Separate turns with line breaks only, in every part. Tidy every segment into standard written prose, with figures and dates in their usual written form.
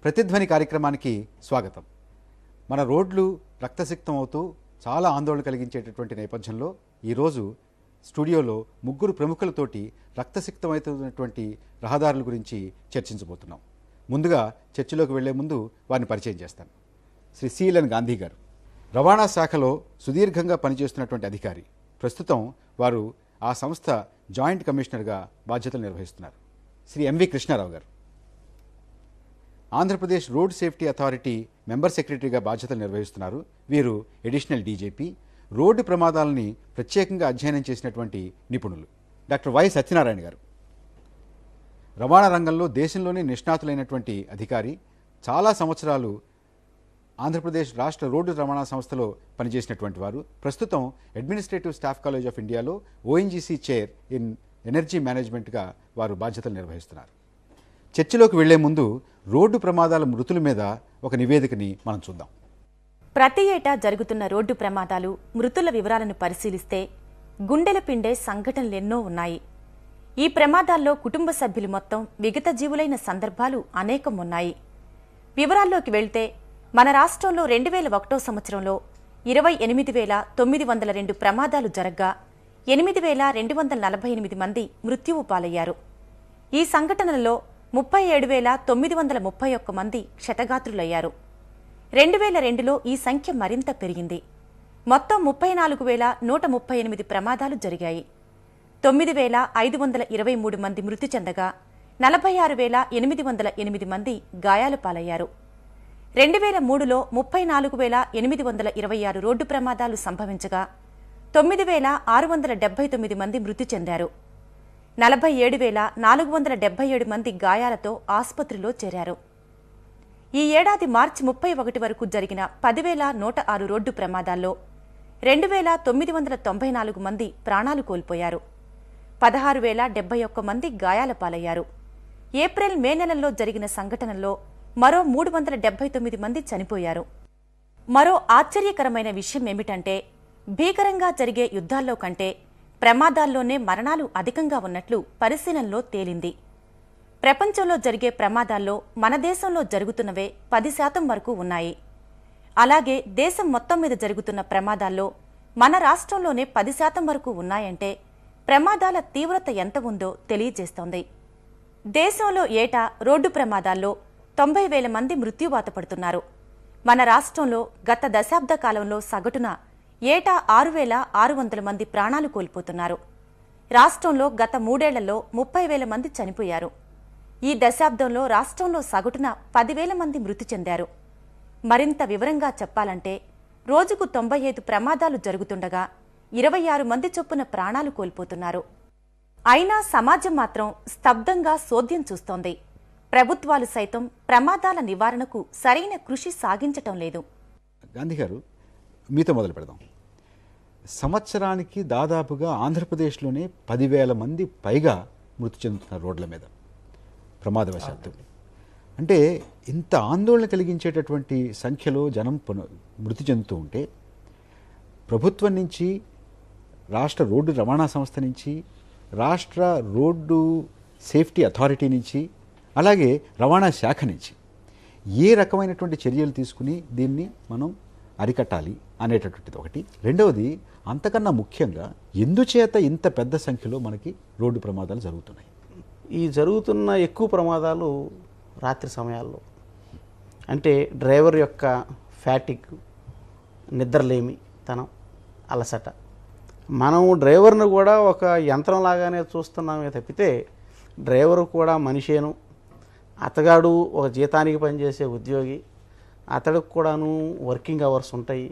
ప్రతిధ్వని కార్యక్రమానికి స్వాగతం. మన రోడ్లు రక్తసిక్తం అవుతూ చాలా ఆందోళన కలిగించేటటువంటి నేపథ్యంలో ఈరోజు స్టూడియోలో ముగ్గురు ప్రముఖులతోటి రక్తసిక్తమవుతున్నటువంటి రహదారుల గురించి చర్చించబోతున్నాం. ముందుగా చర్చలోకి వెళ్లే ముందు వారిని పరిచయం చేస్తాను. శ్రీ సిఎల్ఎన్ గాంధీ గారు రవాణా శాఖలో సుదీర్ఘంగా పనిచేస్తున్నటువంటి అధికారి. ప్రస్తుతం వారు ఆ సంస్థ జాయింట్ కమిషనర్గా బాధ్యతలు నిర్వహిస్తున్నారు. శ్రీ ఎంవి కృష్ణారావు గారు Andhra Pradesh road safety authority member సెక్రటరీగా బాధ్యతలు నిర్వహిస్తున్నారు. వీరు అడిషనల్ డీజీపీ, రోడ్డు ప్రమాదాలని ప్రత్యేకంగా అధ్యయనం చేసినటువంటి నిపుణులు. డాక్టర్ వై సత్యనారాయణ గారు రవాణా రంగంలో దేశంలోనే నిష్ణాతులైనటువంటి అధికారి. చాలా సంవత్సరాలు ఆంధ్రప్రదేశ్ రాష్ట్ర రోడ్డు రవాణా సంస్థలో పనిచేసినటువంటి వారు. ప్రస్తుతం అడ్మినిస్ట్రేటివ్ స్టాఫ్ కాలేజ్ ఆఫ్ ఇండియాలో ఓఎన్జీసీ చైర్ ఇన్ ఎనర్జీ మేనేజ్మెంట్గా వారు బాధ్యతలు నిర్వహిస్తున్నారు. చర్చలోకి వెళ్లే ముందు రోడ్డు ప్రమాదాల మృతుల మీద ఒక నివేదికని మనం చూద్దాం.
ప్రతి ఏటా జరుగుతున్న రోడ్డు ప్రమాదాలు, మృతుల వివరాలను పరిశీలిస్తే గుండెల పిండే సంఘటనలెన్నో ఉన్నాయి. ఈ ప్రమాదాల్లో కుటుంబ సభ్యులు మొత్తం విగత జీవులైన సందర్భాలు అనేకం ఉన్నాయి. వివరాల్లోకి వెళ్తే మన రాష్ట్రంలో 2001 సంవత్సరంలో 28,902 ప్రమాదాలు జరగ్గా 8,248 మంది మృత్యువు పాలయ్యారు. ఈ సంఘటనలలో 37,931 మంది క్షతగాత్రులయ్యారు. 2002లో ఈ సంఖ్య మరింత పెరిగింది. మొత్తం 34,138 ప్రమాదాలు జరిగాయి. 9,523 మంది మృతి చెందగా 46,808 మంది గాయాల పాలయ్యారు. 2003లో 34,826 రోడ్డు ప్రమాదాలు సంభవించగా 9,679 మంది మృతి చెందారు. 47,477 మంది గాయాలతో ఆసుపత్రిలో చేరారు. ఈ ఏడాది మార్చి 31 వరకు జరిగిన 10,106 రోడ్డు ప్రమాదాల్లో 2,994 మంది ప్రాణాలు కోల్పోయారు. 16,071 మంది గాయాల పాలయ్యారు. ఏప్రిల్, మే నెలల్లో జరిగిన సంఘటనల్లో మరో 379 మంది చనిపోయారు. మరో ఆశ్చర్యకరమైన విషయం ఏమిటంటే భీకరంగా జరిగే యుద్ధాల్లో కంటే ప్రమాదాల్లోనే మరణాలు అధికంగా ఉన్నట్లు పరిశీలనలో తేలింది. ప్రపంచంలో జరిగే ప్రమాదాల్లో మన దేశంలో జరుగుతున్నవే 10% వరకు ఉన్నాయి. అలాగే దేశం మొత్తం మీద జరుగుతున్న ప్రమాదాల్లో మన రాష్ట్రంలోనే 10% వరకు ఉన్నాయంటే ప్రమాదాల తీవ్రత ఎంత ఉందో తెలియజేస్తోంది. దేశంలో ఏటా రోడ్డు ప్రమాదాల్లో 90,000 మంది మృత్యువాత పడుతున్నారు. మన రాష్ట్రంలో గత దశాబ్ద కాలంలో సగటున ఏటా 6,600 మంది ప్రాణాలు కోల్పోతున్నారు. రాష్ట్రంలో గత 3 ఏళ్లలో 30,000 మంది చనిపోయారు. ఈ దశాబ్దంలో రాష్ట్రంలో సగటున 10,000 మంది మృతి చెందారు. మరింత వివరంగా చెప్పాలంటే రోజుకు 95 ప్రమాదాలు జరుగుతుండగా 26 మంది చొప్పున ప్రాణాలు కోల్పోతున్నారు. అయినా సమాజం మాత్రం స్తబ్దంగా సోద్యం చూస్తోంది. ప్రభుత్వాలు సైతం ప్రమాదాల నివారణకు సరైన కృషి సాగించటం లేదు.
గాంధీ గారు, మీతో మొదలు పెడదాం. సంవత్సరానికి దాదాపుగా ఆంధ్రప్రదేశ్లోనే 10,000 మంది పైగా మృతి చెందుతున్నారు రోడ్ల మీద ప్రమాదవశాత్తు. అంటే ఇంత ఆందోళన కలిగించేటటువంటి సంఖ్యలో జనం మృతి చెందుతూ ఉంటే ప్రభుత్వం నుంచి, రాష్ట్ర రోడ్డు రవాణా సంస్థ నుంచి, రాష్ట్ర రోడ్డు సేఫ్టీ అథారిటీ నుంచి, అలాగే రవాణా శాఖ నుంచి ఏ రకమైనటువంటి చర్యలు తీసుకుని దీన్ని మనం అరికట్టాలి అనేటటువంటిది ఒకటి. రెండవది, అంతకన్నా ముఖ్యంగా ఎందుచేత ఇంత పెద్ద సంఖ్యలో మనకి రోడ్డు ప్రమాదాలు జరుగుతున్నాయి?
ఈ జరుగుతున్న ఎక్కువ ప్రమాదాలు రాత్రి సమయాల్లో, అంటే డ్రైవర్ యొక్క ఫ్యాటిక్, నిద్రలేమి తనం, అలసట. మనం డ్రైవర్ను కూడా ఒక యంత్రంలాగానే చూస్తున్నామే తప్పితే డ్రైవరు కూడా మనిషేను. అతగాడు ఒక జీతానికి పనిచేసే ఉద్యోగి, అతడికి కూడాను వర్కింగ్ అవర్స్ ఉంటాయి.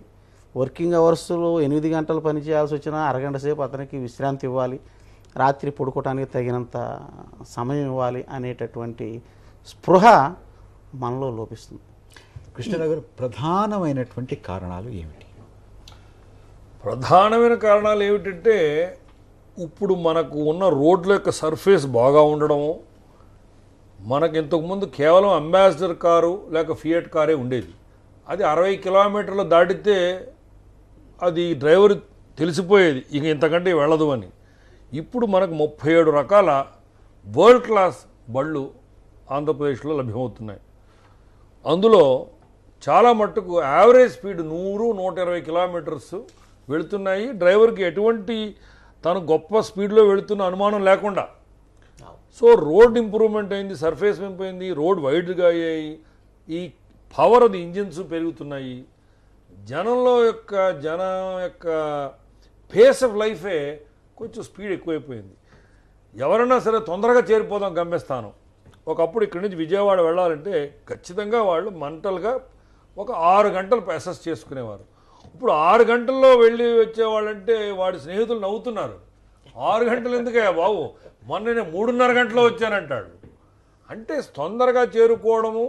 వర్కింగ్ అవర్స్లో 8 గంటలు పని చేయాల్సి వచ్చినా అరగంట సేపు అతనికి విశ్రాంతి ఇవ్వాలి, రాత్రి పడుకోవడానికి తగినంత సమయం ఇవ్వాలి అనేటటువంటి స్పృహ మనలో లోపిస్తుంది.
కృష్ణరావు గారు, ప్రధానమైనటువంటి కారణాలు ఏమిటి?
ప్రధానమైన కారణాలు ఏమిటంటే ఇప్పుడు మనకు ఉన్న రోడ్ల యొక్క సర్ఫేస్ బాగా ఉండడము. మనకు ఇంతకుముందు కేవలం అంబాసిడర్ కారు లేక ఫియట్ కారే ఉండేది. అది 60 కిలోమీటర్లు దాటితే అది డ్రైవర్ తెలిసిపోయేది, ఇక ఇంతకంటే వెళ్ళదు అని. ఇప్పుడు మనకు 37 రకాల వరల్డ్ క్లాస్ బళ్ళు ఆంధ్రప్రదేశ్లో లభ్యమవుతున్నాయి. అందులో చాలా మట్టుకు యావరేజ్ స్పీడ్ 100-120 కిలోమీటర్స్ వెళుతున్నాయి. డ్రైవర్కి ఎటువంటి తను గొప్ప స్పీడ్లో వెళుతున్న అనుమానం లేకుండా. సో రోడ్ ఇంప్రూవ్మెంట్ అయింది, సర్ఫేస్ పెంపోయింది, రోడ్ వైడ్గా అయ్యాయి, ఈ పవర్ అది ఇంజిన్స్ పెరుగుతున్నాయి. జనం యొక్క పేస్ ఆఫ్ లైఫే కొంచెం స్పీడ్ ఎక్కువైపోయింది. ఎవరైనా సరే తొందరగా చేరిపోదాం గమ్యస్థానం. ఒకప్పుడు ఇక్కడి నుంచి విజయవాడ వెళ్ళాలంటే ఖచ్చితంగా వాళ్ళు మెంటల్గా ఒక 6 గంటలు అసెస్ చేసుకునేవారు. ఇప్పుడు 6 గంటల్లో వెళ్ళి వచ్చేవాళ్ళంటే వాడి స్నేహితులు నవ్వుతున్నారు. 6 గంటలు ఎందుకయ్యా బాబు, మొన్న నేను 3:30 గంటలో వచ్చానంటాడు. అంటే తొందరగా చేరుకోవడము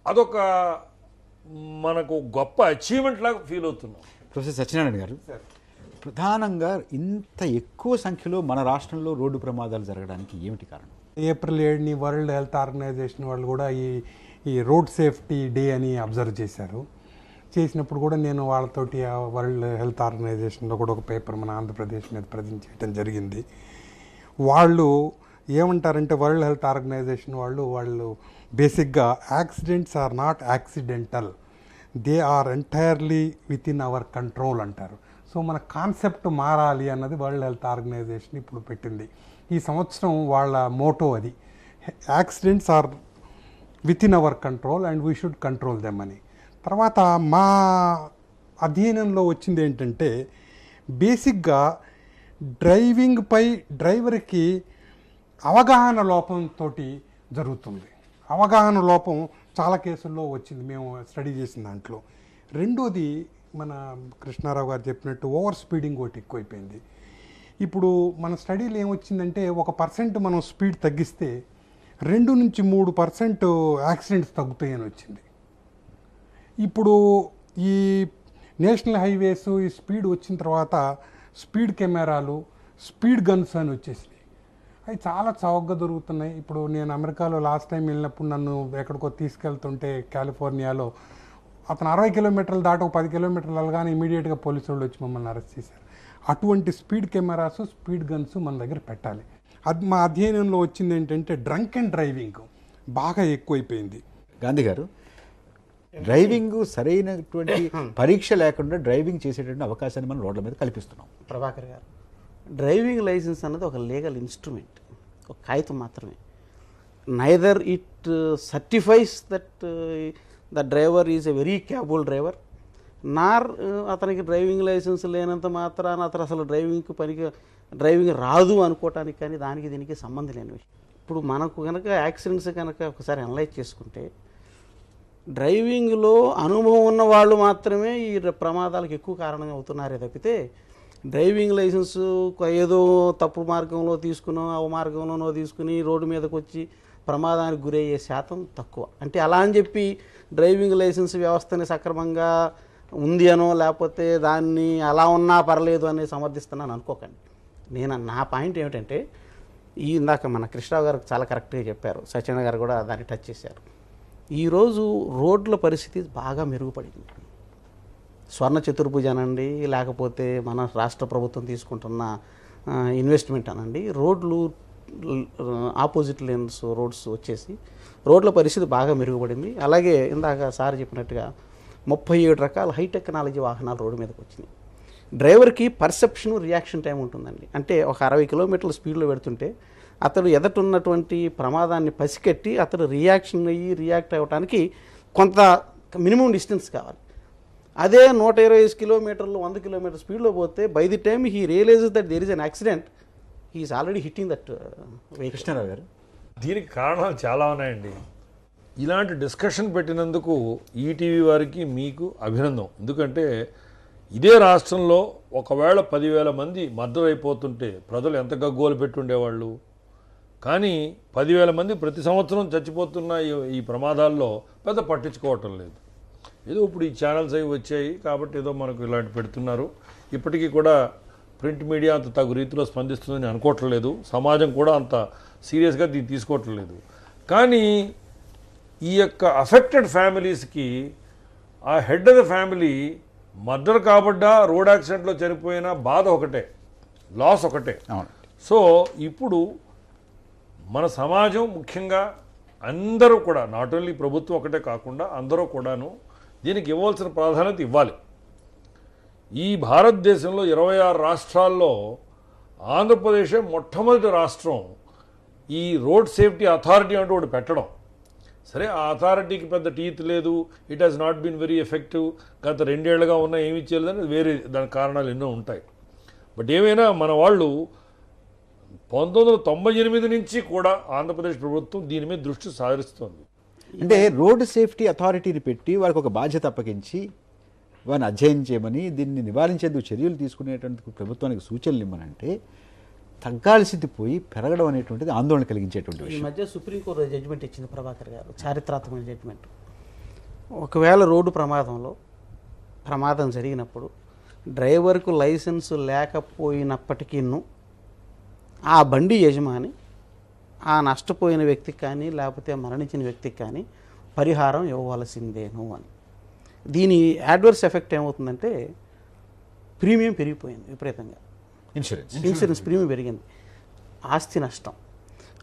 అదొక మనకు గొప్ప అచీవ్మెంట్ లాగా ఫీల్ అవుతున్నాం.
ప్రొఫెసర్ సత్యనారాయణ గారు, ప్రధానంగా ఇంత ఎక్కువ సంఖ్యలో మన రాష్ట్రంలో రోడ్డు ప్రమాదాలు జరగడానికి ఏమిటి కారణం?
ఏప్రిల్ 7ని వరల్డ్ హెల్త్ ఆర్గనైజేషన్ వాళ్ళు కూడా ఈ రోడ్ సేఫ్టీ డే అని అబ్జర్వ్ చేశారు. చేసినప్పుడు కూడా నేను వాళ్ళతోటి వరల్డ్ హెల్త్ ఆర్గనైజేషన్లో కూడా ఒక పేపర్ మన ఆంధ్రప్రదేశ్ మీద ప్రజెంట్ చేయడం జరిగింది. వాళ్ళు ఏమంటారంటే వరల్డ్ హెల్త్ ఆర్గనైజేషన్ వాళ్ళు బేసిక్గా accidents are not accidental, they are entirely within our control అంటారు. సో మన కాన్సెప్ట్ మారాలి అన్నది వరల్డ్ హెల్త్ ఆర్గనైజేషన్ ఇప్పుడు పెట్టింది. ఈ సంవత్సరం వాళ్ళ మోటో అది, accidents are within our control and we should control them అని. తర్వాత మా అధ్యయనంలో వచ్చింది ఏంటంటే బేసిక్గా డ్రైవర్కి అవగాహన లోపంతో జరుగుతుంది. అవగాహన లోపం చాలా కేసుల్లో వచ్చింది మేము స్టడీ చేసిన దాంట్లో. రెండోది మన కృష్ణారావు గారు చెప్పినట్టు ఓవర్ స్పీడింగ్ ఒకటి ఎక్కువైపోయింది. ఇప్పుడు మన స్టడీలో ఏమొచ్చిందంటే 1% మనం స్పీడ్ తగ్గిస్తే 2-3% యాక్సిడెంట్స్ తగ్గుతాయని వచ్చింది. ఇప్పుడు ఈ నేషనల్ హైవేస్ ఈ స్పీడ్ వచ్చిన తర్వాత స్పీడ్ కెమెరాలు, స్పీడ్ గన్స్ అని వచ్చేసినాయి. అవి చాలా చౌకగా దొరుకుతున్నాయి. ఇప్పుడు నేను అమెరికాలో లాస్ట్ టైం వెళ్ళినప్పుడు నన్ను ఎక్కడికో తీసుకెళ్తుంటే కాలిఫోర్నియాలో అతను 60 కిలోమీటర్లు దాటి 10 కిలోమీటర్లు వెళ్ళగానే ఇమీడియట్గా పోలీసు వాళ్ళు వచ్చి మమ్మల్ని అరెస్ట్ చేశారు. అటువంటి స్పీడ్ కెమెరాస్, స్పీడ్ గన్స్ మన దగ్గర పెట్టాలి. అది మా అధ్యయనంలో వచ్చింది ఏంటంటే డ్రంక్ అండ్ డ్రైవింగ్ బాగా ఎక్కువైపోయింది.
గాంధీ గారు, డ్రైవింగ్ సరైనటువంటి పరీక్ష లేకుండా డ్రైవింగ్ చేసేటువంటి అవకాశాన్ని మనం రోడ్ల మీద కల్పిస్తున్నాం.
ప్రభాకర్ గారు, డ్రైవింగ్ లైసెన్స్ అన్నది ఒక లీగల్ ఇన్స్ట్రుమెంట్, ఒక కాగితం మాత్రమే. Neither it సర్టిఫైస్ that the driver is a very capable driver, నార్ అతనికి డ్రైవింగ్ లైసెన్స్ లేనంత మాత్రాన అతను అసలు డ్రైవింగ్ రాదు అనుకోవటానికి కానీ దానికి దీనికి సంబంధం లేని విషయం. ఇప్పుడు మనకు కనుక యాక్సిడెంట్స్ కనుక ఒకసారి అనలైజ్ చేసుకుంటే డ్రైవింగ్లో అనుభవం ఉన్న వాళ్ళు మాత్రమే ఈ ప్రమాదాలకు ఎక్కువ కారణం అవుతున్నారే తప్పితే డ్రైవింగ్ లైసెన్సు ఏదో తప్పు మార్గంలో తీసుకునో మార్గంలోనో తీసుకుని రోడ్డు మీదకి వచ్చి ప్రమాదానికి గురయ్యే శాతం తక్కువ. అంటే అలా అని చెప్పి డ్రైవింగ్ లైసెన్స్ వ్యవస్థని సక్రమంగా ఉంది అనో లేకపోతే దాన్ని అలా ఉన్నా పర్లేదు అని సమర్థిస్తున్నాను అనుకోకండి. నా పాయింట్ ఏమిటంటే ఇందాక మన కృష్ణరావు గారు చాలా కరెక్ట్గా చెప్పారు, సత్యనారాయణ గారు కూడా దాన్ని టచ్ చేశారు. ఈరోజు రోడ్ల పరిస్థితి బాగా మెరుగుపడింది. స్వర్ణ చతుర్భుజ అనండి, లేకపోతే మన రాష్ట్ర ప్రభుత్వం తీసుకుంటున్న ఇన్వెస్ట్మెంట్ అనండి, రోడ్లు ఆపోజిట్ లేన్స్ రోడ్స్ వచ్చేసి రోడ్ల పరిస్థితి బాగా మెరుగుపడింది. అలాగే ఇందాక సార్ చెప్పినట్టుగా 37 రకాల హై టెక్నాలజీ వాహనాలు రోడ్డు మీదకి వచ్చినాయి. డ్రైవర్కి పర్సెప్షన్, రియాక్షన్ టైం ఉంటుందండి. అంటే ఒక 60 కిలోమీటర్ల స్పీడ్లో పెడుతుంటే అతడు ఎదుటున్నటువంటి ప్రమాదాన్ని పసికట్టి అతడు రియాక్ట్ అవ్వడానికి కొంత మినిమం డిస్టెన్స్ కావాలి. అదే 120 కిలోమీటర్లు 100 కిలోమీటర్ స్పీడ్లో పోతే by the time he realises that there is an accident, he is already hitting that vehicle.
Krishna Rao గారు,
దీనికి కారణాలు చాలా ఉన్నాయండి. ఇలాంటి డిస్కషన్ పెట్టినందుకు ఈటీవీ వారికి మీకు అభినందన. ఎందుకంటే ఇదే రాష్ట్రంలో ఒకవేళ 10,000 మంది మర్డర్ అయిపోతుంటే ప్రజలు ఎంత గగ్గోలు పెట్టుండేవాళ్ళు. కానీ 10,000 మంది ప్రతి సంవత్సరం చచ్చిపోతున్న ఈ ప్రమాదాల్లో పెద్ద పట్టించుకోవటం లేదు. ఏదో ఇప్పుడు ఈ ఛానల్స్ అవి వచ్చాయి కాబట్టి ఏదో మనకు ఇలాంటి పెడుతున్నారు. ఇప్పటికీ కూడా ప్రింట్ మీడియా అంత తగు రీతిలో స్పందిస్తుందని అనుకోవటం లేదు. సమాజం కూడా అంత సీరియస్గా దీన్ని తీసుకోవటం లేదు. కానీ ఈ యొక్క అఫెక్టెడ్ ఫ్యామిలీస్కి ఆ head of the family murder కాబడ్డా రోడ్ యాక్సిడెంట్లో చనిపోయిన బాధ ఒకటే, లాస్ ఒకటే. సో ఇప్పుడు మన సమాజం ముఖ్యంగా అందరూ కూడా నాట్ ఓన్లీ ప్రభుత్వం ఒకటే కాకుండా అందరూ కూడాను దీనికి ఇవ్వాల్సిన ప్రాధాన్యత ఇవ్వాలి. ఈ భారతదేశంలో 26 రాష్ట్రాల్లో ఆంధ్రప్రదేశే మొట్టమొదటి రాష్ట్రం ఈ రోడ్ సేఫ్టీ అథారిటీ అంటూ ఒకటి పెట్టడం. సరే, ఆ అథారిటీకి పెద్ద టీత్ లేదు, it has not been very effective, గత 2 ఏళ్లుగా ఉన్నా ఏమీ చేయలేదని వేరే దాని కారణాలు ఎన్నో ఉంటాయి. బట్ ఏమైనా మన వాళ్ళు 1998 నుంచి కూడా ఆంధ్రప్రదేశ్ ప్రభుత్వం దీని మీద దృష్టి సారిస్తోంది.
అంటే రోడ్ సేఫ్టీ అథారిటీని పెట్టి వారికి ఒక బాధ్యత అప్పగించి వారిని అధ్యయనం చేయమని, దీన్ని నివారించేందుకు చర్యలు తీసుకునేటందుకు ప్రభుత్వానికి సూచనలు ఇవ్వనంటే తగ్గాల్సింది పోయి పెరగడం అనేటువంటిది ఆందోళన కలిగించేటువంటి
ఈ
విషయం.
మధ్య సుప్రీంకోర్టు జడ్జిమెంట్ ఇచ్చింది ప్రభాకర్ గారు, చారిత్రాత్మక జడ్జిమెంట్. ఒకవేళ రోడ్డు ప్రమాదం జరిగినప్పుడు డ్రైవర్కు లైసెన్స్ లేకపోయినప్పటికీ ఆ బండి యజమాని ఆ నష్టపోయిన వ్యక్తికి కానీ లేకపోతే మరణించిన వ్యక్తికి కానీ పరిహారం ఇవ్వవలసిందేను అని. దీని యాడ్వర్స్ ఎఫెక్ట్ ఏమవుతుందంటే ప్రీమియం పెరిగిపోయింది విపరీతంగా. ఇన్సూరెన్స్ ప్రీమియం పెరిగింది, ఆస్తి నష్టం.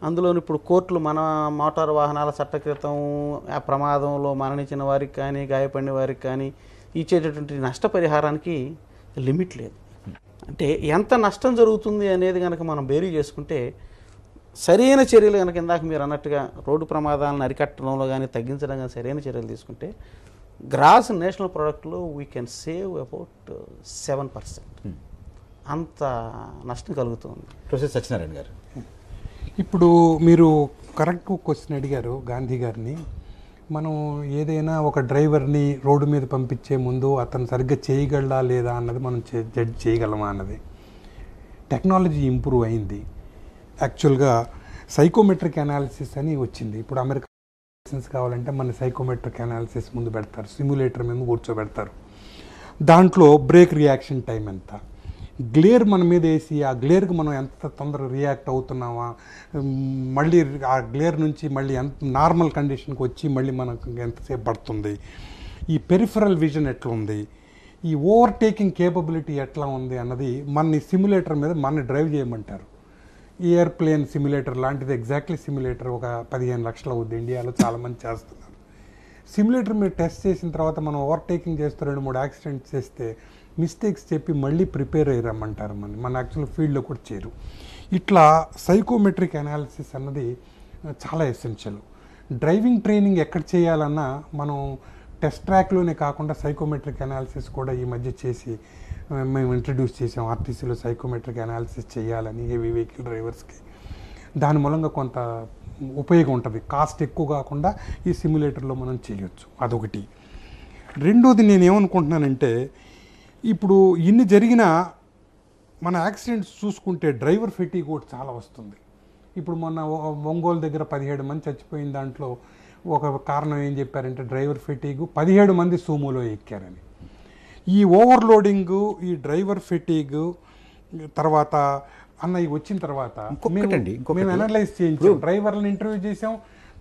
అందులోని ఇప్పుడు కోర్టులు మన మోటారు వాహనాల చట్ట క్రితం ఆ ప్రమాదంలో మరణించిన వారికి కానీ గాయపడిన వారికి కానీ ఇచ్చేటటువంటి నష్టపరిహారానికి లిమిట్ లేదు. అంటే ఎంత నష్టం జరుగుతుంది అనేది కనుక మనం బేరీ చేసుకుంటే సరైన చర్యలు కనుక ఇందాక మీరు అన్నట్టుగా రోడ్డు ప్రమాదాలను అరికట్టడంలో కానీ తగ్గించడం కానీ సరైన చర్యలు తీసుకుంటే గ్రాస్ నేషనల్ ప్రోడక్ట్లో వీ కెన్ సేవ్ అబౌట్ 7%. అంత నష్టం కలుగుతుంది.
ప్రొఫెసర్ సత్యనారాయణ గారు,
ఇప్పుడు మీరు కరెక్ట్ క్వశ్చన్ అడిగారు గాంధీ గారిని. మనం ఏదైనా ఒక డ్రైవర్ని రోడ్డు మీద పంపించే ముందు అతను సరిగ్గా చేయగలడా లేదా అన్నది మనం జడ్జ్ చేయగలమా అన్నది. టెక్నాలజీ ఇంప్రూవ్ అయింది. యాక్చువల్గా సైకోమెట్రిక్ అనాలిసిస్ అని వచ్చింది. ఇప్పుడు అమెరికా లైసెన్స్ కావాలంటే మన సైకోమెట్రిక్ అనాలిసిస్ ముందు పెడతారు, సిమ్యులేటర్ మీద కూర్చోబెడతారు. దాంట్లో బ్రేక్ రియాక్షన్ టైం ఎంత, గ్లేర్ మన మీద వేసి ఆ గ్లేర్కి మనం ఎంత తొందరగా రియాక్ట్ అవుతున్నామా, మళ్ళీ ఆ గ్లేర్ నుంచి మళ్ళీ ఎంత నార్మల్ కండిషన్కి వచ్చి మళ్ళీ మనకు ఎంతసేపు పడుతుంది, ఈ పెరిఫరల్ విజన్ ఎట్లా ఉంది, ఈ ఓవర్టేకింగ్ కేపబిలిటీ ఎట్లా ఉంది అన్నది మన సిమ్యులేటర్ మీద మన డ్రైవ్ చేయమంటారు. ఎయిర్ప్లేన్ సిమ్యులేటర్ లాంటిది ఎగ్జాక్ట్లీ సిమ్యులేటర్ ఒక 15 లక్షలు అవుద్ది. ఇండియాలో చాలామంది చేస్తున్నారు. సిమ్యులేటర్ మీరు టెస్ట్ చేసిన తర్వాత మనం ఓవర్టేకింగ్ చేస్తూ 2-3 యాక్సిడెంట్స్ చేస్తే మిస్టేక్స్ చెప్పి మళ్ళీ ప్రిపేర్ అయ్యామంటారు. మన యాక్చువల్ ఫీల్డ్లో కూడా చేరు. ఇట్లా సైకోమెట్రిక్ అనాలిసిస్ అన్నది చాలా ఎసెన్షియల్. డ్రైవింగ్ ట్రైనింగ్ ఎక్కడ చేయాలన్నా మనం టెస్ట్ ట్రాక్లోనే కాకుండా సైకోమెట్రిక్ అనాలిసిస్ కూడా ఈ మధ్య చేసి మేము ఇంట్రడ్యూస్ చేసాం. ఆర్టీసీలో సైకోమెట్రిక్ అనాలిసిస్ చేయాలని హెవీ వెహికల్ డ్రైవర్స్కి. దాని మూలంగా కొంత ఉపయోగం ఉంటుంది. కాస్ట్ ఎక్కువ కాకుండా ఈ సిమ్యులేటర్లో మనం చేయొచ్చు. అదొకటి. రెండోది నేను ఏమనుకుంటున్నానంటే, ఇప్పుడు ఇన్ని జరిగినా మన యాక్సిడెంట్స్ చూసుకుంటే డ్రైవర్ ఫెటీగ్ కూడా చాలా వస్తుంది. ఇప్పుడు మొన్న ఒంగోలు దగ్గర 17 మంది చచ్చిపోయిన దాంట్లో ఒక కారణం ఏం చెప్పారంటే డ్రైవర్ ఫెటీగు, 17 మంది సూమోలో ఎక్కారని. ఈ ఓవర్లోడింగు, ఈ డ్రైవర్ ఫెటీగు తర్వాత అన్నవి వచ్చిన తర్వాత మేము అనలైజ్ చేయించాం, డ్రైవర్లను ఇంటర్వ్యూ చేసాం,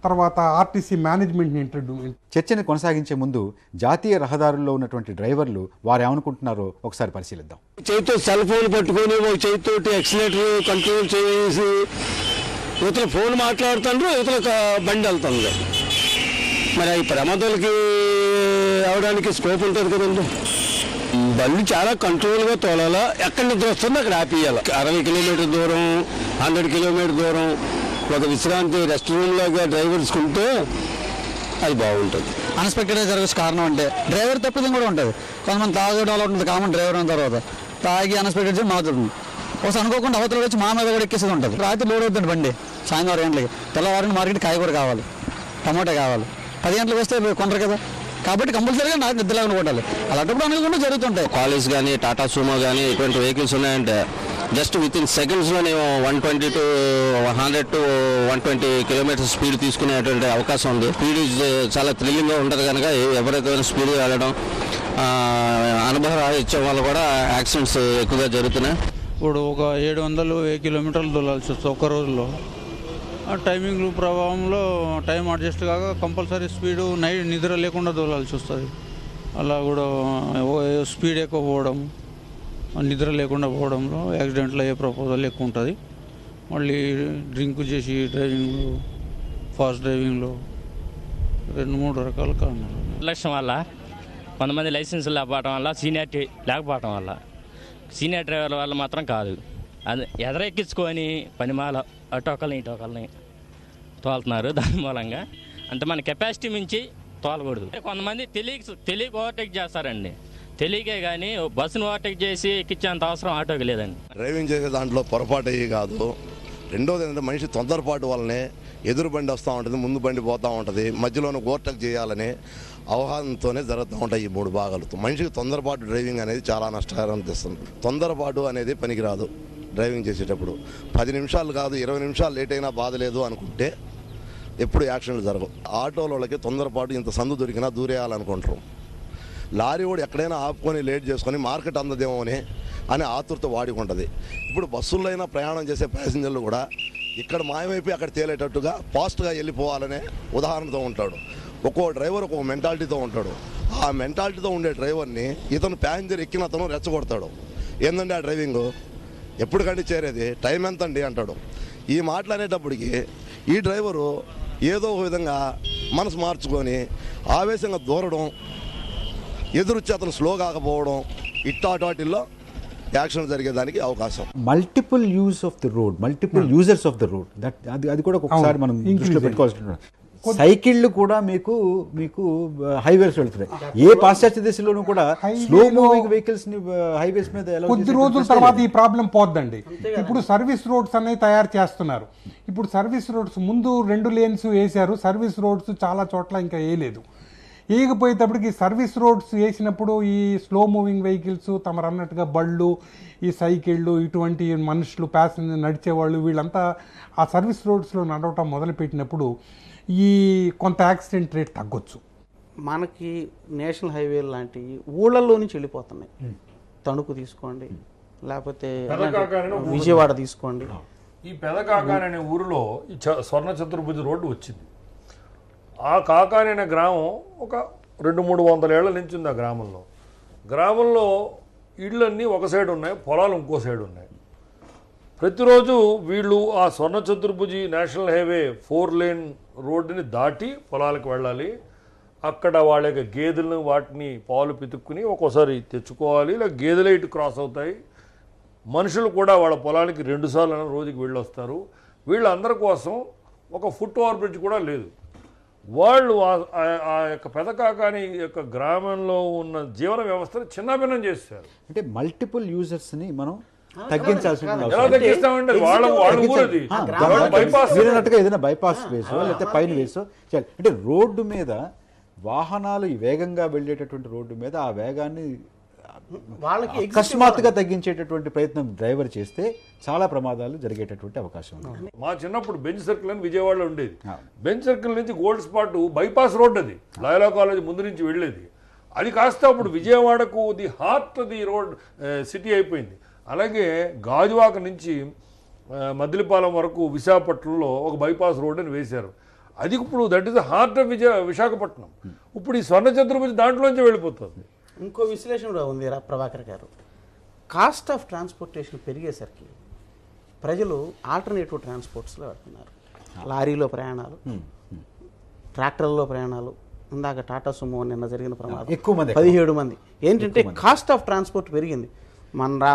తర్వాత ఆర్టీసీ మేనేజ్మెంట్ని ఇంటర్వ్యూ.
చర్చని కొనసాగించే ముందు జాతీయ రహదారుల్లో ఉన్నటువంటి డ్రైవర్లు వారు ఏమనుకుంటున్నారో ఒకసారి పరిశీలిద్దాం.
చేతితో సెల్ ఫోన్ పట్టుకొని ఒక చేతితోటి ఎక్సిలేటర్ కంట్రోల్ చేసి ఇవతల ఫోన్ మాట్లాడుతుండ్రు, ఇవతల బండి వెళ్తుంది. మరి ఈ ప్రమాదాలకి అవడానికి స్కోప్ ఉంటుంది కదండి. బండి చాలా కంట్రోల్గా తోలాలా, ఎక్కడి నిద్ర వస్తుందో అక్కడ ఆపేయాలి. 60 కిలోమీటర్ దూరం, 100 కిలోమీటర్ దూరం ఒక విశ్రాంతి రెస్ట్ రూమ్ లాగా డ్రైవర్స్ ఉంటే అది బాగుంటుంది.
అన్ఎక్స్పెక్టెడ్గా జరగచ్చు. కారణం అంటే డ్రైవర్ తప్పిదం కూడా ఉంటుంది. కొంతమంది తాగడం అలా ఉంటుంది, కామన్ డ్రైవర్ అయిన తర్వాత తాగి అన్ఎక్స్పెక్టెడ్ మారుతుంది. ఒకసారి అనుకోకుండా అవతల వచ్చి మా మీద కూడా ఎక్కేసేది ఉంటుంది. రాత్రి లోడ్ అవుతుంది బండి, సాయంత్రం 6 గంటలకి. తెల్లవారిని మార్కెట్ కాయగూర కావాలి, టమాటా కావాలి. 10 గంటలకు వస్తే కొనరు కదా, కాబట్టి కంపల్సరీగా నాకు నిద్రలాగా కొట్టాలి. అలాంటప్పుడు అనుకోకుండా జరుగుతుంటాయి.
కాలేజ్ కానీ టాటా సూమో కానీ ఇటువంటి వెహికల్స్ ఉన్నాయంటే జస్ట్ విత్ ఇన్ సెకండ్స్లో నేను 120 to 100 to 120 కిలోమీటర్స్ స్పీడ్ తీసుకునేటువంటి అవకాశం ఉంది. స్పీడ్ చాలా థ్రిల్లింగ్గా ఉంటుంది కనుక ఎవరైతే స్పీడ్గా వెళ్ళడం అనుభవం ఇచ్చే వల్ల కూడా యాక్సిడెంట్స్ ఎక్కువగా జరుగుతున్నాయి.
ఇప్పుడు ఒక 700 కిలోమీటర్లు దొలాల్సి వస్తుంది ఒక రోజులో. టైమింగ్ ప్రభావంలో టైం అడ్జస్ట్ కాక కంపల్సరీ స్పీడు నైట్ నిద్ర లేకుండా దోలాల్సి వస్తుంది. అలా కూడా స్పీడ్ ఎక్కువ పోవడం, నిద్ర లేకుండా పోవడంలో యాక్సిడెంట్లో ఏ ప్రపోజల్ ఎక్కువ ఉంటుంది. మళ్ళీ డ్రింక్ చేసి డ్రైవింగ్ ఫాస్ట్ డ్రైవింగ్లో 2-3 రకాల కారణాలు.
నిర్లక్ష్యం వల్ల కొంతమంది లైసెన్స్ లేకపోవడం వల్ల, సీనియారిటీ లేకపోవడం వల్ల, సీనియర్ డ్రైవర్ల వల్ల మాత్రం కాదు. అది ఎదరెక్కించుకొని పనిమాల అటోకల్ని ఇటోకల్ని తోలుతున్నారు. దాని మూలంగా అంటే మన కెపాసిటీ మించి తోలకూడదు. కొంతమంది తెలియక ఓవర్టేక్ చేస్తారండి. తెలియకే కానీ బస్సును ఓవర్టేక్ చేసి ఎక్కించేంత అవసరం ఆటోకి లేదండి.
డ్రైవింగ్ చేసే దాంట్లో పొరపాటు అయ్యి కాదు. రెండోది ఏంటంటే మనిషి తొందరపాటు వల్లనే ఎదురు బండి వస్తూ ఉంటుంది, ముందు బండి పోతూ ఉంటుంది, మధ్యలోనే ఓవర్టేక్ చేయాలని అవగాహనతోనే జరుగుతూ ఉంటాయి ఈ 3 భాగాలు. మనిషికి తొందరపాటు డ్రైవింగ్ అనేది చాలా నష్టకరం తెస్తుంది. తొందరపాటు అనేది పనికిరాదు. డ్రైవింగ్ చేసేటప్పుడు 10 నిమిషాలు కాదు 20 నిమిషాలు లేట్ అయినా బాధ లేదు అనుకుంటే ఎప్పుడు యాక్సిడెంట్లు జరగవు. ఆటోల వాళ్ళకి తొందరపాటు ఇంత సందు దొరికినా దూరేయాలనుకుంటారు. లారీ వాడు ఎక్కడైనా ఆపుకొని లేట్ చేసుకొని మార్కెట్ అందదేమో అని ఆతృత వాడుకుంటుంది. ఇప్పుడు బస్సుల్లో అయినా ప్రయాణం చేసే ప్యాసింజర్లు కూడా ఇక్కడ మాయమైపోయి అక్కడ తేలేటట్టుగా ఫాస్ట్గా వెళ్ళిపోవాలనే ఉదాహరణతో ఉంటాడు. ఒక్కో డ్రైవర్ ఒక్కో మెంటాలిటీతో ఉంటాడు. ఆ మెంటాలిటీతో ఉండే డ్రైవర్ని ఇతను ప్యాసింజర్ ఎక్కిన అతను రెచ్చగొడతాడు. ఏందండి ఆ డ్రైవింగు, ఎప్పటికంటే చేరేది, టైం ఎంత అండి అంటాడు. ఈ మాటలు అనేటప్పటికి ఈ డ్రైవరు ఏదో ఒక విధంగా మనసు మార్చుకొని ఆవేశంగా దూరడం, ఎదురుచ్చి అతను స్లో కాకపోవడం, ఇట్టాటిల్లో యాక్సిడెంట్ జరిగేదానికి అవకాశం.
Multiple use of the road, multiple users of the road, అది కూడా ఒకసారి మనం దృష్టిలో పెట్టుకోవాల్సిన. సైకిళ్ళు కూడా మీకు హైవేస్ వెళ్తున్నాయి. ఏ పాశ్చాత్య దేశంలోనూ కూడా స్లో మూవింగ్ వెహికల్స్ ని హైవేస్ మీద
కొద్ది రోజుల తర్వాత ఈ ప్రాబ్లం పోద్దండి. ఇప్పుడు సర్వీస్ రోడ్స్ అనేవి తయారు చేస్తున్నారు. ఇప్పుడు సర్వీస్ రోడ్స్ ముందు 2 లేన్స్ వేశారు. సర్వీస్ రోడ్స్ చాలా చోట్ల ఇంకా వేయలేదు. వేయకపోయేటప్పటికి సర్వీస్ రోడ్స్ వేసినప్పుడు ఈ స్లో మూవింగ్ వెహికల్స్ తమరు అన్నట్టుగా బళ్ళు, ఈ సైకిళ్ళు, ఇటువంటి మనుషులు ప్యాసింజర్ నడిచేవాళ్ళు వీళ్ళంతా ఆ సర్వీస్ రోడ్స్లో నడవటం మొదలుపెట్టినప్పుడు ఈ కొంత యాక్సిడెంట్ రేట్ తగ్గొచ్చు.
మనకి నేషనల్ హైవే లాంటి ఊళ్ళల్లో నుంచి వెళ్ళిపోతున్నాయి. తణుకు తీసుకోండి, లేకపోతే విజయవాడ తీసుకోండి.
ఈ పెదకాకాని అనే ఊరిలో ఈ స్వర్ణ చతుర్భుజ రోడ్డు వచ్చింది. ఆ కాకాని అనే గ్రామం ఒక 200-300 ఏళ్ల నుంచి ఉంది. ఆ గ్రామంలో ఇళ్ళన్నీ ఒక సైడ్ ఉన్నాయి, పొలాలు ఇంకో సైడ్ ఉన్నాయి. ప్రతిరోజు వీళ్ళు ఆ స్వర్ణ చతుర్భుజి నేషనల్ హైవే 4 లేన్ రోడ్డుని దాటి పొలాలకు వెళ్ళాలి. అక్కడ వాళ్ళ యొక్క గేదెలను వాటిని పాలు పితుక్కుని ఒక్కోసారి తెచ్చుకోవాలి. ఇలా గేదెలే ఇటు క్రాస్ అవుతాయి. మనుషులు కూడా వాళ్ళ పొలానికి 2 సార్లు రోజుకి వెళ్ళొస్తారు. వీళ్ళందరి కోసం ఒక ఫుట్ ఓవర్ బ్రిడ్జ్ కూడా లేదు. వాళ్ళు ఆ యొక్క పెదకాకాని యొక్క గ్రామంలో ఉన్న జీవన వ్యవస్థను చిన్నభిన్నం చేస్తారు.
అంటే మల్టిపుల్ యూజర్స్ ని మనం తగ్గించాల్సిన ఏదైనా బైపాస్ వేసో లేకపోతే పైన వేసో చేయాలి. అంటే రోడ్డు మీద వాహనాలు వేగంగా వెళ్ళేటటువంటి రోడ్డు మీద ఆ వేగాన్ని అకస్మాత్తుగా తగ్గించేటటువంటి ప్రయత్నం డ్రైవర్ చేస్తే చాలా ప్రమాదాలు జరిగేటటువంటి అవకాశం ఉంది.
మా చిన్నప్పుడు బెంచ్ సర్కిల్ అని విజయవాడలో ఉండేది. బెంచ్ సర్కిల్ నుంచి గోల్డ్ స్పాట్ బైపాస్ రోడ్, అది లాయలా కాలేజ్ ముందు నుంచి వెళ్ళేది. అది కాస్త అప్పుడు విజయవాడకు the heart the road city అయిపోయింది. అలాగే గాజువాక నుంచి మద్దిలపాలెం వరకు విశాఖపట్నంలో ఒక బైపాస్ రోడ్ అని వేశారు. అది ఇప్పుడు that is the heart of Visakhapatnam. ఇప్పుడు ఈ స్వర్ణ చతుర్భుజి దాంట్లోంచి వెళ్ళిపోతుంది.
ఇంకో విశ్లేషణ కూడా ఉంది ప్రభాకర్ గారు. కాస్ట్ ఆఫ్ ట్రాన్స్పోర్టేషన్ పెరిగేసరికి ప్రజలు ఆల్టర్నేటివ్ ట్రాన్స్పోర్ట్స్లో వెళ్తున్నారు. లారీలో ప్రయాణాలు, ట్రాక్టర్లో ప్రయాణాలు. ఇందాక టాటా సుమో నిన్న జరిగిన ప్రమాదం 17 మంది. ఏంటంటే కాస్ట్ ఆఫ్ ట్రాన్స్పోర్ట్ పెరిగింది.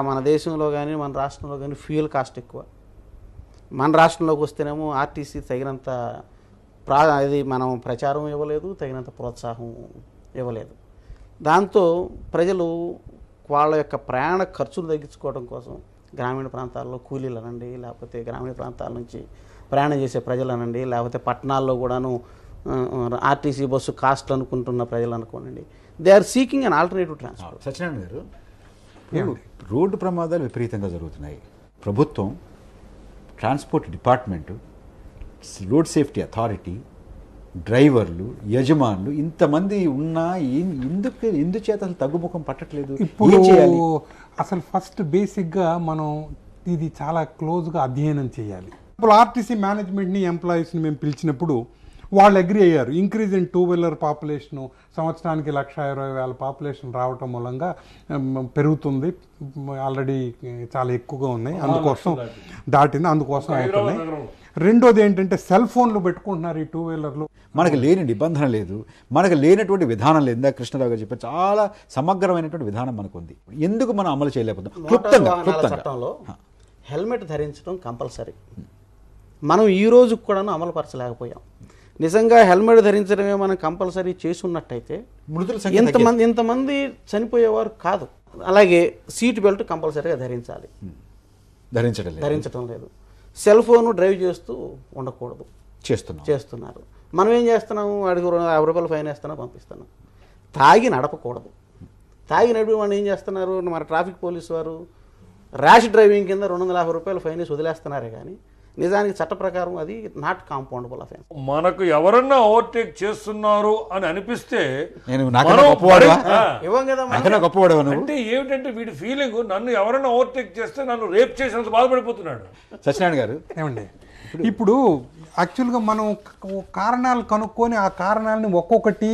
మన దేశంలో కానీ మన రాష్ట్రంలో కానీ ఫ్యూయల్ కాస్ట్ ఎక్కువ. మన రాష్ట్రంలోకి వస్తేనేమో ఆర్టీసీ తగినంత అది మనం ప్రచారం ఇవ్వలేదు, తగినంత ప్రోత్సాహం ఇవ్వలేదు. దాంతో ప్రజలు వాళ్ళ యొక్క ప్రయాణ ఖర్చులు తగ్గించుకోవడం కోసం గ్రామీణ ప్రాంతాల్లో కూలీలు అనండి, లేకపోతే గ్రామీణ ప్రాంతాల నుంచి ప్రయాణం చేసే ప్రజలు అనండి, లేకపోతే పట్టణాల్లో కూడాను ఆర్టీసీ బస్సు కాస్ట్ అనుకుంటున్న ప్రజలు అనుకోనండి, they are seeking an alternative transport.
Satyanarayana garu, road ప్రమాదాలు విపరీతంగా జరుగుతున్నాయి. ప్రభుత్వం, transport department, road safety authority, డ్రైవర్లు, యజమానులు ఇంతమంది ఉన్నా ఎందుచేత అసలు తగ్గుముఖం పట్టట్లేదు?
ఇప్పుడు అసలు ఫస్ట్ బేసిక్గా మనం ఇది చాలా క్లోజ్గా అధ్యయనం చేయాలి. ఇప్పుడు ఆర్టీసీ మేనేజ్మెంట్ని, ఎంప్లాయీస్ని మేము పిలిచినప్పుడు వాళ్ళు అగ్రి అయ్యారు. ఇంక్రీజ్ ఇన్ 2 వీలర్ పాపులేషను సంవత్సరానికి 1,20,000 పాపులేషన్ రావటం మూలంగా పెరుగుతుంది. ఆల్రెడీ చాలా ఎక్కువగా ఉన్నాయి, అందుకోసం దాటింది, అందుకోసం అవుతున్నాయి. రెండోది ఏంటంటే సెల్ ఫోన్లు పెట్టుకుంటున్నారు ఈ టూ వీలర్లు.
మనకు లేని నిబంధన లేదు, మనకు లేనటువంటి విధానం లేదు. ఇందాక కృష్ణరావు గారు చెప్పారు, చాలా సమగ్రమైనటువంటి విధానం మనకు ఉంది. ఎందుకు మనం అమలు చేయలేకపోతున్నాం? క్లుప్తంగా
చట్టంలో హెల్మెట్ ధరించడం కంపల్సరీ. మనం ఈ రోజు కూడా అమలు పరచలేకపోయాం. నిజంగా హెల్మెట్ ధరించడమే మనం కంపల్సరీ చేసి ఉన్నట్టయితే ఇంతమంది చనిపోయేవారు కాదు. అలాగే సీట్ బెల్ట్ కంపల్సరీగా ధరించాలి, ధరించడం లేదు. సెల్ ఫోన్ డ్రైవ్ చేస్తూ ఉండకూడదు, చేస్తున్నారు. మనం ఏం చేస్తున్నాము, వాడికి 50 రూపాయలు ఫైన్ వేస్తున్నాం, పంపిస్తున్నాం. తాగి నడపకూడదు. తాగి నడిపి వాళ్ళు ఏం చేస్తున్నారు, మన ట్రాఫిక్ పోలీసు వారు ర్యాష్ డ్రైవింగ్ కింద 250 రూపాయలు ఫైన్ వేసి వదిలేస్తున్నారే కానీ నిజానికి చట్ట ప్రకారం అది నాట్ కాంపౌండబుల్ అఫెన్స్.
మనకు ఎవరన్నా ఓవర్టేక్ చేస్తున్నారు అని అనిపిస్తే అంటే ఏమిటంటే వీడి ఫీలింగ్, నన్ను ఎవరన్నా ఓవర్టేక్ చేస్తే నన్ను రేప్ చేసినంత బాధపడిపోతున్నాడు.
సత్యనారాయణ గారు
ఏమండి, ఇప్పుడు యాక్చువల్గా మనం కారణాలు కనుక్కొని ఆ కారణాలని ఒక్కొక్కటి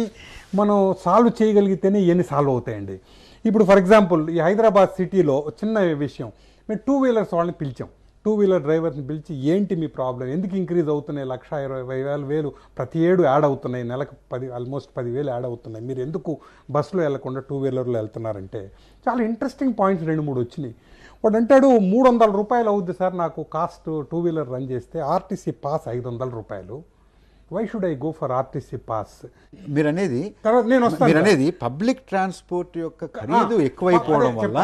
మనం సాల్వ్ చేయగలిగితేనే ఇవన్నీ సాల్వ్ అవుతాయండి. ఇప్పుడు ఫర్ ఎగ్జాంపుల్ ఈ హైదరాబాద్ సిటీలో చిన్న విషయం, మేము 2 వీలర్స్ వాళ్ళని పిలిచాం. 2 వీలర్ డ్రైవర్ని పిలిచి ఏంటి మీ ప్రాబ్లం, ఎందుకు ఇంక్రీజ్ అవుతున్నాయి, 1,20,000 ప్రతి ఏడు యాడ్ అవుతున్నాయి, నెలకు ఆల్మోస్ట్ 10,000 యాడ్ అవుతున్నాయి, మీరు ఎందుకు బస్సులో వెళ్లకుండా 2 వీలర్లో వెళ్తున్నారంటే చాలా ఇంట్రెస్టింగ్ పాయింట్స్ 2-3 వచ్చినాయి. వాడు అంటాడు 300 రూపాయలు అవుద్ది సార్ నాకు కాస్ట్ 2 వీలర్ రన్ చేస్తే, ఆర్టీసీ పాస్ 500 రూపాయలు, why should I go for RTC pass?
మీరు అనేది పబ్లిక్ ట్రాన్స్పోర్ట్ యొక్క ఖరీదు ఎక్కువైపోవడం వల్ల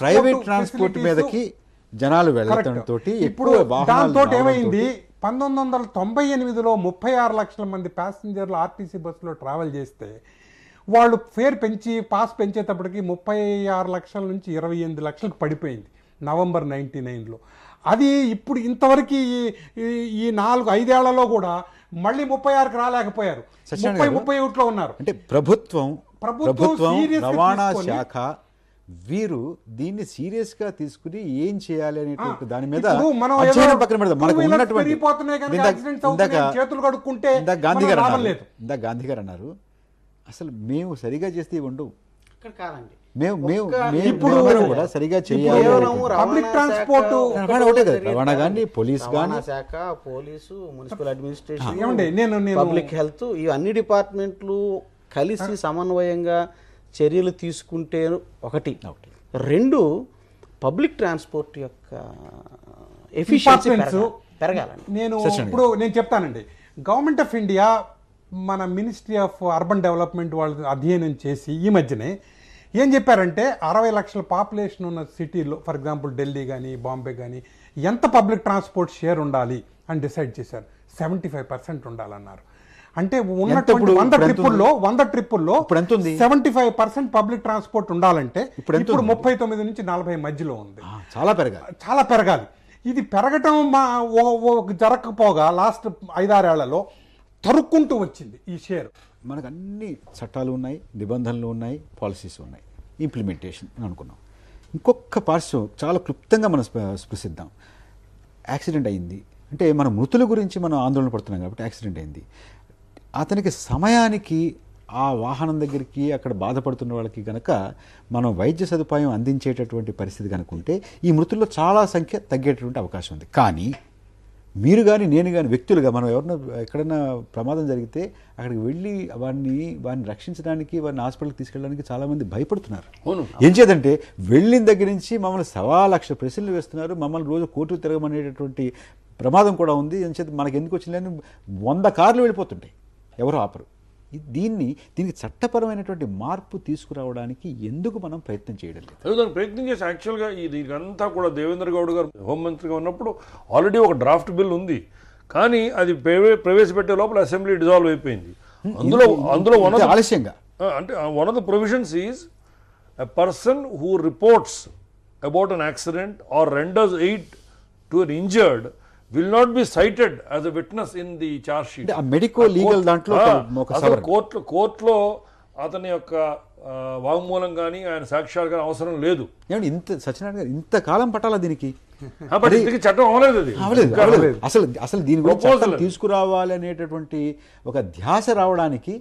ప్రైవేట్ ట్రాన్స్పోర్ట్ మీదకి జనాలు వెళ్ళడంతో
ఇప్పుడు దాంతో ఏమైంది, 1998లో 36 లక్షల మంది ప్యాసింజర్లు ఆర్టీసీ బస్సులో ట్రావెల్ చేస్తే వాళ్ళు ఫేర్ పెంచి పాస్ పెంచేటప్పటికి 36 లక్షల నుంచి 28 లక్షలకు పడిపోయింది నవంబర్ 99లో. అది ఇప్పుడు ఇంతవరకు ఈ 4-5 ఏళ్లలో కూడా మళ్ళీ 36కి రాలేకపోయారు, 30-31లో ఉన్నారు.
అంటే ప్రభుత్వం రవాణా శాఖ వీరు దీన్ని సీరియస్ గా తీసుకుని ఏం చేయాలి అనేటువంటి దాని మీద పక్కన పెడదాం. మనకు ఉన్నటువంటి గాంధీ గారు అన్నారు, అసలు మేము సరిగా చేస్తే ఉండవు, ఇప్పుడు కూడా సరిగా చేయాలి.
పబ్లిక్ ట్రాన్స్పోర్ట్
రవాణా కానీ పోలీస్ కానీ
శాఖ, police, municipal administration, public health, ఈ అన్ని డిపార్ట్మెంట్లు కలిసి సమన్వయంగా చర్యలు తీసుకుంటే ఒకటి. 2 పబ్లిక్ ట్రాన్స్పోర్ట్ యొక్క ఎఫిషియన్సీ పెరగాలండి.
నేను చెప్తానండి, గవర్నమెంట్ ఆఫ్ ఇండియా మన మినిస్ట్రీ ఆఫ్ అర్బన్ డెవలప్మెంట్ వాళ్ళు అధ్యయనం చేసి ఈ మధ్యనే ఏం చెప్పారంటే 60 లక్షల పాపులేషన్ ఉన్న సిటీలో ఫర్ ఎగ్జాంపుల్ ఢిల్లీ కానీ బాంబే కానీ ఎంత పబ్లిక్ ట్రాన్స్పోర్ట్ షేర్ ఉండాలి అని డిసైడ్ చేశారు. 75% ఉండాలన్నారు. అంటే ఉన్నటువంటి 100 ట్రిప్పుల్లో 75% పబ్లిక్ ట్రాన్స్పోర్ట్ ఉండాలంటే ఇప్పుడు 39 నుంచి 40 మధ్యలో ఉంది. చాలా పెరగాలి. ఇది పెరగటం జరగకపోగా లాస్ట్ 5-6 ఏళ్లలో తరుక్కుంటూ వచ్చింది ఈ షేర్.
మనకు అన్ని చట్టాలు ఉన్నాయి, నిబంధనలు ఉన్నాయి, పాలసీస్ ఉన్నాయి, ఇంప్లిమెంటేషన్ అనుకున్నాం. ఇంకొక పార్శ్వం చాలా క్లుప్తంగా మనం స్పృశిద్దాం. యాక్సిడెంట్ అయింది అంటే మన మృతుల గురించి మనం ఆందోళన పడుతున్నాం కాబట్టి యాక్సిడెంట్ అయింది. అతనికి సమయానికి ఆ వాహనం దగ్గరికి అక్కడ బాధపడుతున్న వాళ్ళకి కనుక మనం వైద్య సదుపాయం అందించేటటువంటి పరిస్థితి కనుకుంటే ఈ మృతుల్లో చాలా సంఖ్య తగ్గేటటువంటి అవకాశం ఉంది. కానీ మీరు కానీ నేను కానీ వ్యక్తులుగా మనం ఎవరన్నా ఎక్కడైనా ప్రమాదం జరిగితే అక్కడికి వెళ్ళి వారిని రక్షించడానికి, వారిని హాస్పిటల్కి తీసుకెళ్ళడానికి చాలామంది భయపడుతున్నారు. ఏం చేద్దంటే వెళ్ళిన దగ్గర నుంచి మమ్మల్ని 1,00,000 ప్రశ్నలు వేస్తున్నారు, మమ్మల్ని రోజు కోర్టుకు తిరగమనేటటువంటి ప్రమాదం కూడా ఉంది. అని చేత మనకి ఎందుకు వచ్చిందని 100 కార్లు వెళ్ళిపోతుంటాయి, ఎవరు ఆపరు. దీనికి చట్టపరమైనటువంటి మార్పు తీసుకురావడానికి ఎందుకు మనం ప్రయత్నం చేయడం లేదు?
ప్రయత్నం చేసి యాక్చువల్గా దీనికంతా కూడా దేవేంద్ర గౌడ్ గారు హోంమంత్రిగా ఉన్నప్పుడు ఆల్రెడీ ఒక డ్రాఫ్ట్ బిల్ ఉంది, కానీ అది ప్రవేశపెట్టే లోపల అసెంబ్లీ డిజాల్వ్ అయిపోయింది. అందులో
ఆలస్యంగా
అంటే one of the provisions is a person who reports about an accident or renders aid to an injured will not be cited as a witness in the charge sheet.
Medico legal దాంట్లో
కోర్టులో అతని యొక్క వాంగ్మూలం కానీ ఆయన సాక్ష్యాలు కానీ అవసరం లేదు.
సత్యనారాయణ గారు ఇంతకాలం పట్టాలా దీనికి?
చట్టం అవ్వలేదు.
అసలు దీని గురించి తీసుకురావాలి అనేటటువంటి ఒక ధ్యాస రావడానికి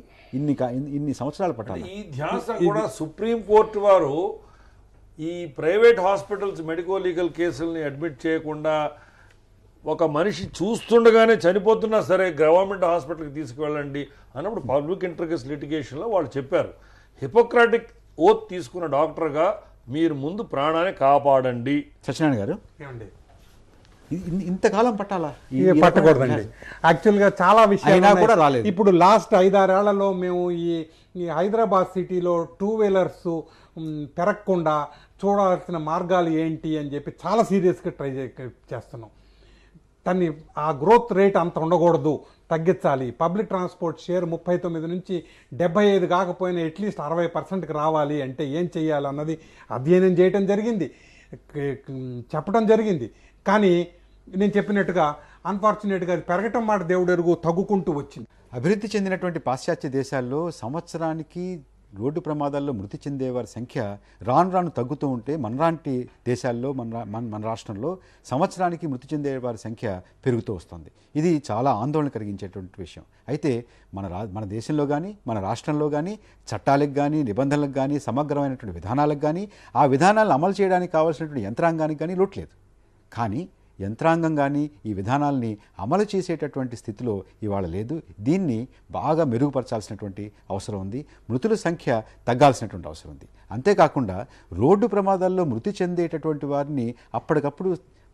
ఇన్ని సంవత్సరాలు పట్టాలి.
ఈ ధ్యాస కూడా సుప్రీం కోర్టు వారు ఈ ప్రైవేట్ హాస్పిటల్స్ మెడికో లీగల్ కేసుల్ని అడ్మిట్ చేయకుండా ఒక మనిషి చూస్తుండగానే చనిపోతున్నా సరే గవర్నమెంట్ హాస్పిటల్కి తీసుకువెళ్ళండి అన్నప్పుడు పబ్లిక్ ఇంటర్కెస్ లిటిగేషన్లో వాళ్ళు చెప్పారు, హిపోక్రాటిక్ ఓత్ తీసుకున్న డాక్టర్గా మీరు ముందు ప్రాణాన్ని కాపాడండి.
సత్యనారాయణ గారు,
ఏమండి
ఇంతకాలం పట్టాలా?
పట్టకూడదండి. యాక్చువల్గా చాలా విషయాలు
కూడా రాలేదు.
ఇప్పుడు లాస్ట్ 5-6 ఏళ్లలో మేము ఈ హైదరాబాద్ సిటీలో 2 వీలర్స్ పెరగకుండా చూడాల్సిన మార్గాలు ఏంటి అని చెప్పి చాలా సీరియస్గా ట్రై చేస్తున్నాం. దాన్ని ఆ గ్రోత్ రేట్ అంత ఉండకూడదు, తగ్గించాలి. పబ్లిక్ ట్రాన్స్పోర్ట్ షేర్ 39 నుంచి 75 కాకపోయినా అట్లీస్ట్ 60%కి రావాలి అంటే ఏం చేయాలి అన్నది అధ్యయనం చేయటం జరిగింది, చెప్పడం జరిగింది. కానీ నేను చెప్పినట్టుగా అన్ఫార్చునేట్గా అది పెరగటం మాట దేవుడు ఎరుగు, తగ్గుకుంటూ వచ్చింది.
అభివృద్ధి చెందినటువంటి పాశ్చాత్య దేశాల్లో సంవత్సరానికి రోడ్డు ప్రమాదాల్లో మృతి చెందేవారి సంఖ్య రాను రాను తగ్గుతూ ఉంటే మనలాంటి దేశాల్లో మన రాష్ట్రంలో సంవత్సరానికి మృతి చెందేవారి సంఖ్య పెరుగుతూ వస్తుంది. ఇది చాలా ఆందోళన కలిగించేటువంటి విషయం. అయితే మన దేశంలో కానీ మన రాష్ట్రంలో కానీ చట్టాలకు కానీ నిబంధనలకు కానీ సమగ్రమైనటువంటి విధానాలకు కానీ ఆ విధానాలను అమలు చేయడానికి కావాల్సినటువంటి యంత్రాంగానికి కానీ లోట్లేదు. కానీ యంత్రాంగం కానీ ఈ విధానాల్ని అమలు చేసేటటువంటి స్థితిలో ఇవాళ లేదు. దీన్ని బాగా మెరుగుపరచాల్సినటువంటి అవసరం ఉంది. మృతుల సంఖ్య తగ్గాల్సినటువంటి అవసరం ఉంది. అంతేకాకుండా రోడ్డు ప్రమాదాల్లో మృతి చెందేటటువంటి వారిని అప్పటికప్పుడు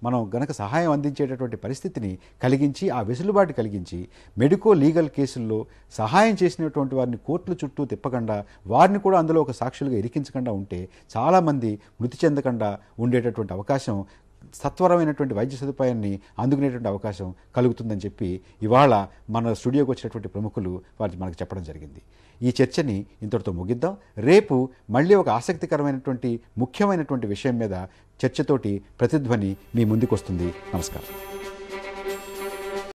మనం గనక సహాయం అందించేటటువంటి పరిస్థితిని కలిగించి, ఆ వెసులుబాటు కలిగించి మెడికో లీగల్ కేసుల్లో సహాయం చేసినటువంటి వారిని కోర్టుల చుట్టూ తిప్పకుండా, వారిని కూడా అందులో ఒక సాక్షులుగా ఇరికించకుండా ఉంటే చాలామంది మృతి చెందకుండా ఉండేటటువంటి అవకాశం, సత్వరమైనటువంటి వైద్య సదుపాయాన్ని అందుకునేటువంటి అవకాశం కలుగుతుందని చెప్పి ఇవాళ మన స్టూడియోకి వచ్చినటువంటి ప్రముఖులు వారికి మనకు చెప్పడం జరిగింది. ఈ చర్చని ఇంతటితో ముగిద్దాం. రేపు మళ్ళీ ఒక ఆసక్తికరమైనటువంటి ముఖ్యమైనటువంటి విషయం మీద చర్చతోటి ప్రతిధ్వని మీ ముందుకు వస్తుంది. నమస్కారం.